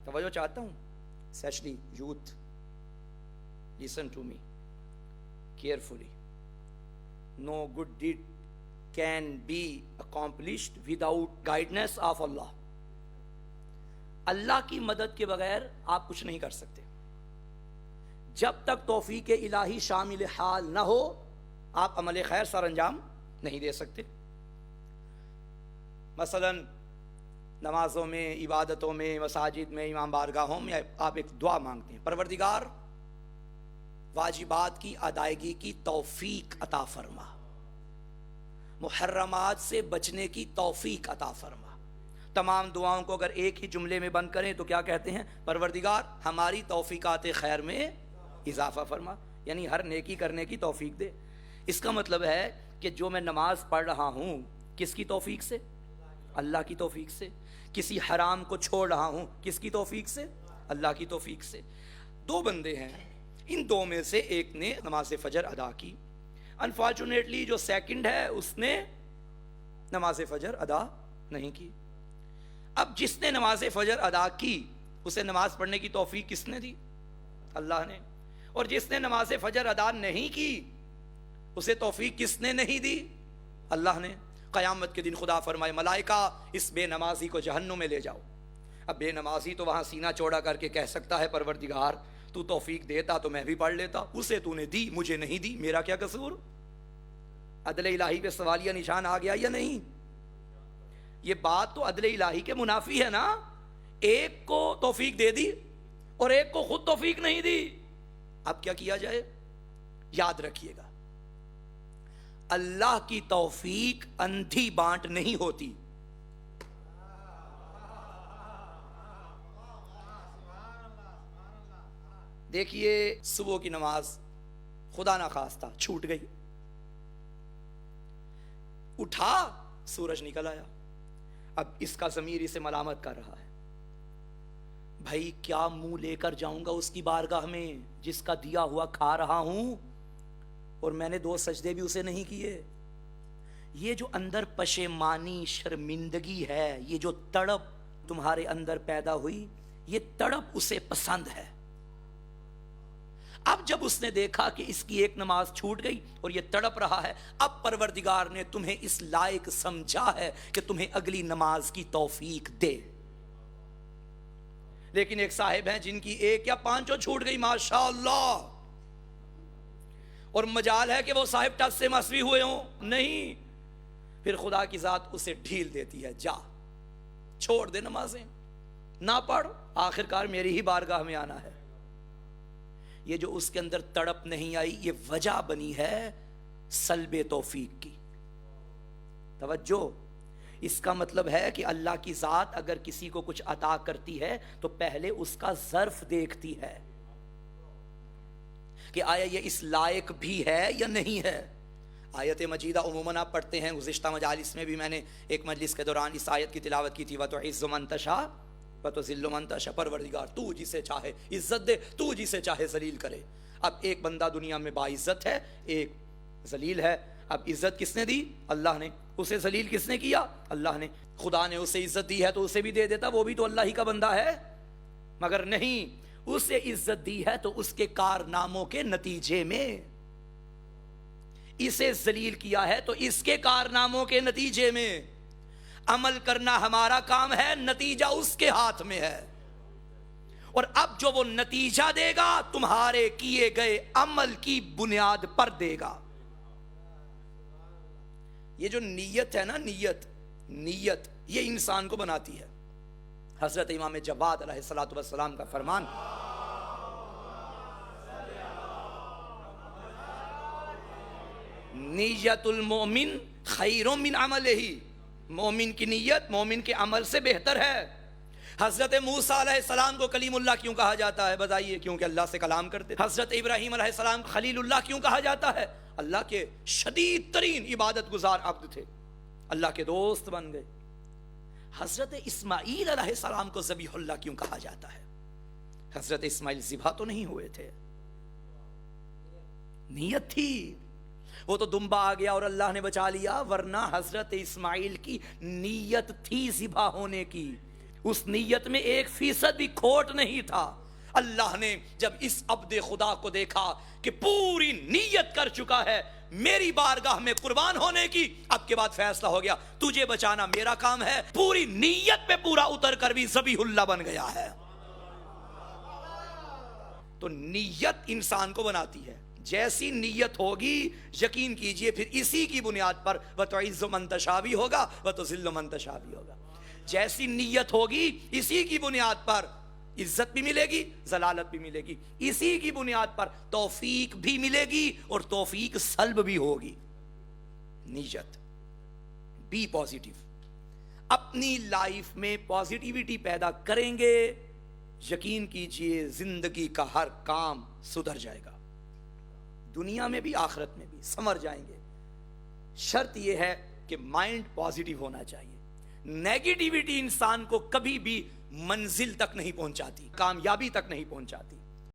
توجہ چاہتا ہوں especially youth, listen to me carefully. No good deed can be accomplished without guidance of Allah. اللہ کی مدد کے بغیر آپ کچھ نہیں کر سکتے. جب تک توفیق الہی شامل حال نہ ہو آپ عمل خیر سر انجام نہیں دے سکتے. مثلا نمازوں میں، عبادتوں میں، مساجد میں، امام بارگاہوں میں آپ ایک دعا مانگتے ہیں، پروردگار واجبات کی ادائیگی کی توفیق عطا فرما، محرمات سے بچنے کی توفیق عطا فرما. تمام دعاؤں کو اگر ایک ہی جملے میں بند کریں تو کیا کہتے ہیں؟ پروردگار ہماری توفیقات خیر میں اضافہ فرما، یعنی ہر نیکی کرنے کی توفیق دے. اس کا مطلب ہے کہ جو میں نماز پڑھ رہا ہوں کس کی توفیق سے؟ اللہ کی توفیق سے. کسی حرام کو چھوڑ رہا ہوں کس کی توفیق سے؟ اللہ کی توفیق سے. دو بندے ہیں، ان دو میں سے ایک نے نماز فجر ادا کی، انفارچونیٹلی جو سیکنڈ ہے اس نے نماز فجر ادا نہیں کی. اب جس نے نماز فجر ادا کی اسے نماز پڑھنے کی توفیق کس نے دی؟ اللہ نے. اور جس نے نماز فجر ادا نہیں کی اسے توفیق کس نے نہیں دی؟ اللہ نے. قیامت کے دن خدا فرمائے ملائکہ اس بے نمازی کو جہنم میں لے جاؤ. اب بے نمازی تو وہاں سینہ چوڑا کر کے کہہ سکتا ہے پروردگار تو توفیق دیتا تو میں بھی پڑھ لیتا، اسے تو نے دی مجھے نہیں دی، میرا کیا قصور؟ عدل الہی پہ سوالیہ نشان آ گیا یا نہیں؟ یہ بات تو عدل الہی کے منافی ہے نا. ایک کو توفیق دے دی اور ایک کو خود توفیق نہیں دی. اب کیا کیا جائے؟ یاد رکھیے گا اللہ کی توفیق اندھی بانٹ نہیں ہوتی. دیکھیے صبح کی نماز خدا نہ خواستہ چھوٹ گئی، اٹھا سورج نکل آیا. اب اس کا ضمیر اسے ملامت کر رہا ہے، بھائی کیا منہ لے کر جاؤں گا اس کی بارگاہ میں جس کا دیا ہوا کھا رہا ہوں اور میں نے 2 سجدے بھی اسے نہیں کیے. یہ جو اندر پشیمانی، شرمندگی ہے، یہ جو تڑپ تمہارے اندر پیدا ہوئی، یہ تڑپ اسے پسند ہے. اب جب اس نے دیکھا کہ اس کی ایک نماز چھوٹ گئی اور یہ تڑپ رہا ہے، اب پروردگار نے تمہیں اس لائق سمجھا ہے کہ تمہیں اگلی نماز کی توفیق دے. لیکن ایک صاحب ہیں جن کی 1 یا 5 چھوٹ گئی ماشاءاللہ، اور مجال ہے کہ وہ صاحب ٹچ سے مسوی ہوئے ہوں، نہیں، پھر خدا کی ذات اسے ڈھیل دیتی ہے، جا چھوڑ دے نمازیں، نہ پڑھ، آخرکار میری ہی بارگاہ میں آنا ہے. یہ جو اس کے اندر تڑپ نہیں آئی یہ وجہ بنی ہے سلب توفیق کی. توجہ، اس کا مطلب ہے کہ اللہ کی ذات اگر کسی کو کچھ عطا کرتی ہے تو پہلے اس کا ظرف دیکھتی ہے کہ آیا یہ اس لائق بھی ہے یا نہیں ہے. آیت مجیدہ عموماً آپ پڑھتے ہیں، گزشتہ مجالس میں بھی میں نے ایک مجلس کے دوران اس آیت کی تلاوت کی تھی، وَتُعِزُّ مَن تَشَاءُ وَتُذِلُّ مَن تَشَاءُ. پروردگار تو جسے چاہے عزت دے، تو جسے چاہے ذلیل کرے. اب ایک بندہ دنیا میں باعزت ہے، ایک ذلیل ہے. اب عزت کس نے دی؟ اللہ نے. اسے ذلیل کس نے کیا؟ اللہ نے. خدا نے اسے عزت دی ہے تو اسے بھی دے دیتا، وہ بھی تو اللہ ہی کا بندہ ہے. مگر نہیں، اسے عزت دی ہے تو اس کے کارناموں کے نتیجے میں، اسے ذلیل کیا ہے تو اس کے کارناموں کے نتیجے میں. عمل کرنا ہمارا کام ہے، نتیجہ اس کے ہاتھ میں ہے. اور اب جو وہ نتیجہ دے گا تمہارے کیے گئے عمل کی بنیاد پر دے گا. یہ جو نیت ہے نا، نیت یہ انسان کو بناتی ہے. حضرت امام جواد علیہ الصلوۃ والسلام کا فرمان، نیت المومن خیر من عملہ، مومن کی نیت مومن کے عمل سے بہتر ہے. حضرت موسیٰ علیہ السلام کو کلیم اللہ کیوں کہا جاتا ہے؟ بتائیے، کیونکہ اللہ سے کلام کرتے. حضرت ابراہیم علیہ السلام خلیل اللہ کیوں کہا جاتا ہے؟ اللہ کے شدید ترین عبادت گزار عبد تھے، اللہ کے دوست بن گئے. حضرت اسماعیل علیہ السلام کو ذبیح اللہ کیوں کہا جاتا ہے؟ حضرت اسماعیل ذبح تو نہیں ہوئے تھے، نیت تھی. وہ تو دمبا آ گیا اور اللہ نے بچا لیا، ورنہ حضرت اسماعیل کی نیت تھی ذبح ہونے کی. اس نیت میں 1% بھی کھوٹ نہیں تھا. اللہ نے جب اس عبد خدا کو دیکھا کہ پوری نیت کر چکا ہے میری بارگاہ میں قربان ہونے کی، اب کے بعد فیصلہ ہو گیا تجھے بچانا میرا کام ہے، پوری نیت پہ پورا اتر کر بھی ذبیح اللہ بن گیا ہے. تو نیت انسان کو بناتی ہے. جیسی نیت ہوگی یقین کیجئے پھر اسی کی بنیاد پر وَتُعِزُّ مَن تَشَاءُ بھی ہوگا وَتُذِلُّ مَن تَشَاءُ بھی ہوگا. جیسی نیت ہوگی اسی کی بنیاد پر عزت بھی ملے گی، ذلالت بھی ملے گی. اسی کی بنیاد پر توفیق بھی ملے گی اور توفیق سلب بھی ہوگی. نیت. Be positive. اپنی لائف میں پازیٹیوٹی پیدا کریں گے، یقین کیجئے زندگی کا ہر کام سدھر جائے گا، دنیا میں بھی آخرت میں بھی سمر جائیں گے. شرط یہ ہے کہ مائنڈ پازیٹیو ہونا چاہیے. نیگیٹیوٹی انسان کو کبھی بھی منزل تک نہیں پہنچاتی، کامیابی تک نہیں پہنچاتی.